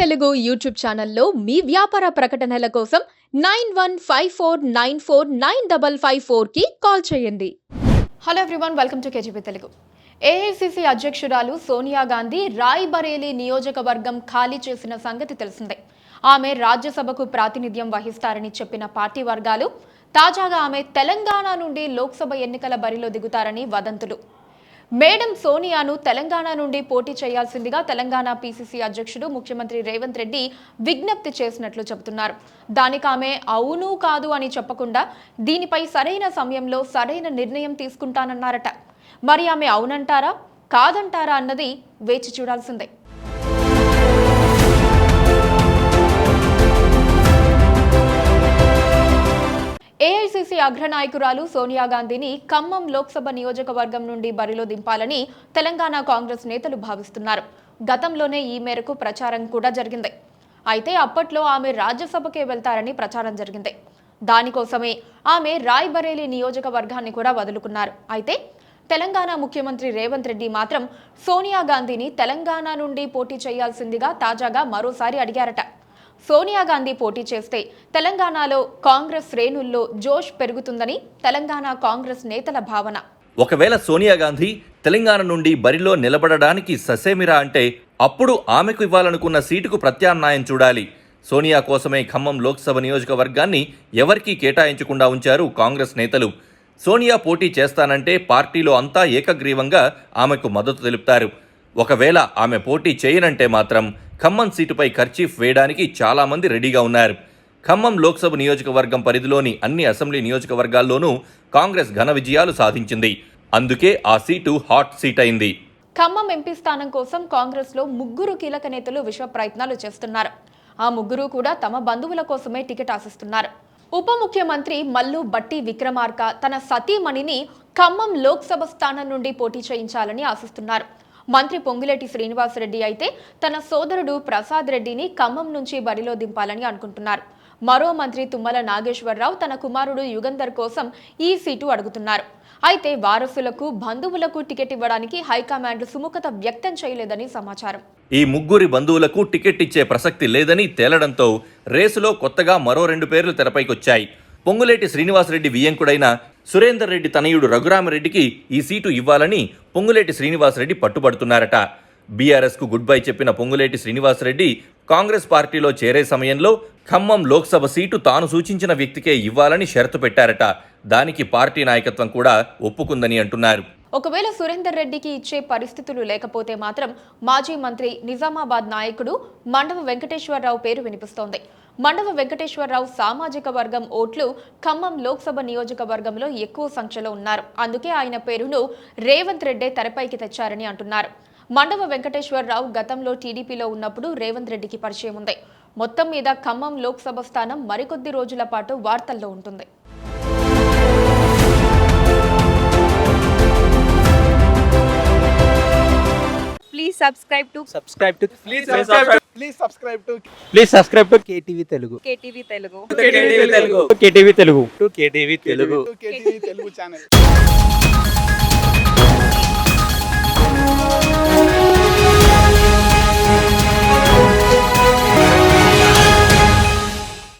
Telugu YouTube ఛానల్లో మీ వ్యాపార ప్రకటనల కోసం 9154949554 కి కాల్ చేయండి. Hello everyone, welcome to KGB Telugu. AICC అధ్యక్షురాలు సోనియా గాంధీ రాయ్బరేలీ నియోజకవర్గం ఖాళీ చేసిన సంగతి తెలిసిందే. ఆమె రాజ్యసభకు ప్రాతినిధ్యం వహిస్తారని చెప్పిన పార్టీ వర్గాలు తాజాగా ఆమె తెలంగాణ నుండి లోక్సభ ఎన్నికల బరిలో దిగుతారని వదంతులు. మేడం సోనియాను తెలంగాణ నుండి పోటీ చేయాల్సిందిగా తెలంగాణ పీసీసీ అధ్యక్షుడు ముఖ్యమంత్రి రేవంత్ రెడ్డి విజ్ఞప్తి చేసినట్లు చెబుతున్నారు. దానికి ఆమె అవును కాదు అని చెప్పకుండా దీనిపై సరైన సమయంలో సరైన నిర్ణయం తీసుకుంటానన్నారట. మరి ఆమె అవునంటారా కాదంటారా అన్నది వేచి చూడాల్సిందే. ఏఐసీసీ అగ్రనాయకురాలు సోనియా గాంధీని ఖమ్మం లోక్సభ నియోజకవర్గం నుండి బరిలో దింపాలని తెలంగాణ కాంగ్రెస్ నేతలు భావిస్తున్నారు. గతంలోనే ఈ మేరకు ప్రచారం కూడా జరిగింది. అయితే అప్పట్లో ఆమె రాజ్యసభకే వెళ్తారని ప్రచారం జరిగింది. దానికోసమే ఆమె రాయ్బరేలీ నియోజకవర్గాన్ని కూడా వదులుకున్నారు. అయితే తెలంగాణ ముఖ్యమంత్రి రేవంత్ రెడ్డి మాత్రం సోనియా గాంధీని తెలంగాణ నుండి పోటీ చేయాల్సిందిగా తాజాగా మరోసారి అడిగారట. సోనియా గాంధీ పోటీ చేస్తే తెలంగాణలో కాంగ్రెస్ శ్రేణుల్లో జోష్ పెరుగుతుందని తెలంగాణ కాంగ్రెస్ నేతల భావన. ఒకవేళ సోనియా గాంధీ తెలంగాణ నుండి బరిలో నిలబడడానికి ససేమిరా అంటే అప్పుడు ఆమెకు ఇవ్వాలనుకున్న సీటుకు ప్రత్యామ్నాయం చూడాలి. సోనియా కోసమే ఖమ్మం లోక్సభ నియోజకవర్గాన్ని ఎవరికీ కేటాయించకుండా ఉంచారు కాంగ్రెస్ నేతలు. సోనియా పోటీ చేస్తానంటే పార్టీలో అంతా ఏకగ్రీవంగా ఆమెకు మద్దతు తెలుపుతారు. ఒకవేళ ఆమె పోటీ చేయనంటే మాత్రం ఖమ్మం సీటుపై కర్చీఫ్ వేయడానికి చాలామంది రెడీగా ఉన్నారు. ఖమ్మం లోక్సభ నియోజకవర్గం పరిధిలోని అన్ని అసెంబ్లీ నియోజకవర్గాల్లోనూ కాంగ్రెస్ ఘన విజయాలు సాధించింది. అందుకే ఆ సీటు హాట్ సీట్ అయింది. ఖమ్మం ఎంపీ స్థానం కోసం కాంగ్రెస్లో ముగ్గురు కీలక నేతలు విశ్వ ప్రయత్నాలు చేస్తున్నారు. ఆ ముగ్గురు కూడా తమ బంధువుల కోసమే టికెట్ ఆశిస్తున్నారు. ఉప ముఖ్యమంత్రి మల్లు భట్టి విక్రమార్క తన సతీమణిని ఖమ్మం లోక్సభ స్థానం నుండి పోటీ చేయించాలని ఆశిస్తున్నారు. మంత్రి పొంగులేటి శ్రీనివాసరెడ్డి అయితే తన సోదరుడు ప్రసాద్ రెడ్డిని ఖమ్మం నుంచి బరిలో దింపాలని అనుకుంటున్నారు. మరో మంత్రి తుమ్మల నాగేశ్వరరావు తన కుమారుడు యుగంధర్ కోసం ఈ సీటు అడుగుతున్నారు. అయితే వారసులకు బంధువులకు టికెట్ ఇవ్వడానికి హైకమాండ్ సుముఖత వ్యక్తం చేయలేదని సమాచారం. ఈ ముగ్గురి బంధువులకు టికెట్ ఇచ్చే ప్రసక్తి లేదని తేలడంతో రేసులో కొత్తగా మరో 2 పేర్లు తెరపైకొచ్చాయి. పొంగులేటి శ్రీనివాసరెడ్డి వియ్యంకుడైన సురేందర్ రెడ్డి తనయుడు రఘురామరెడ్డికి ఈ సీటు ఇవ్వాలని పొంగులేటి శ్రీనివాసరెడ్డి పట్టుబడుతున్నారట. బీఆర్ఎస్కు గుడ్ బై చెప్పిన పొంగులేటి శ్రీనివాసరెడ్డి కాంగ్రెస్ పార్టీలో చేరే సమయంలో ఖమ్మం లోక్సభ సీటు తాను సూచించిన వ్యక్తికే ఇవ్వాలని షరతు పెట్టారట. దానికి పార్టీ నాయకత్వం కూడా ఒప్పుకుందని అంటున్నారు. ఒకవేళ సురేందర్ రెడ్డికి ఇచ్చే పరిస్థితులు లేకపోతే మాత్రం మాజీ మంత్రి నిజామాబాద్ నాయకుడు మండవ వెంకటేశ్వరరావు పేరు వినిపిస్తోంది. మండవ వెంకటేశ్వరరావు సామాజిక వర్గం ఓట్లు ఖమ్మం లోక్సభ నియోజకవర్గంలో ఎక్కువ సంఖ్యలో ఉన్నారు. అందుకే ఆయన పేరును రేవంత్ రెడ్డి తెరపైకి తెచ్చారని అంటున్నారు. మండవ వెంకటేశ్వరరావు గతంలో టీడీపీలో ఉన్నప్పుడు రేవంత్ రెడ్డికి పరిచయం ఉంది. మొత్తం మీద ఖమ్మం లోక్సభ స్థానం మరికొద్ది రోజుల పాటు వార్తల్లో ఉంటుంది. Please subscribe to KTV Telugu. KTV Telugu. KTV Telugu channel.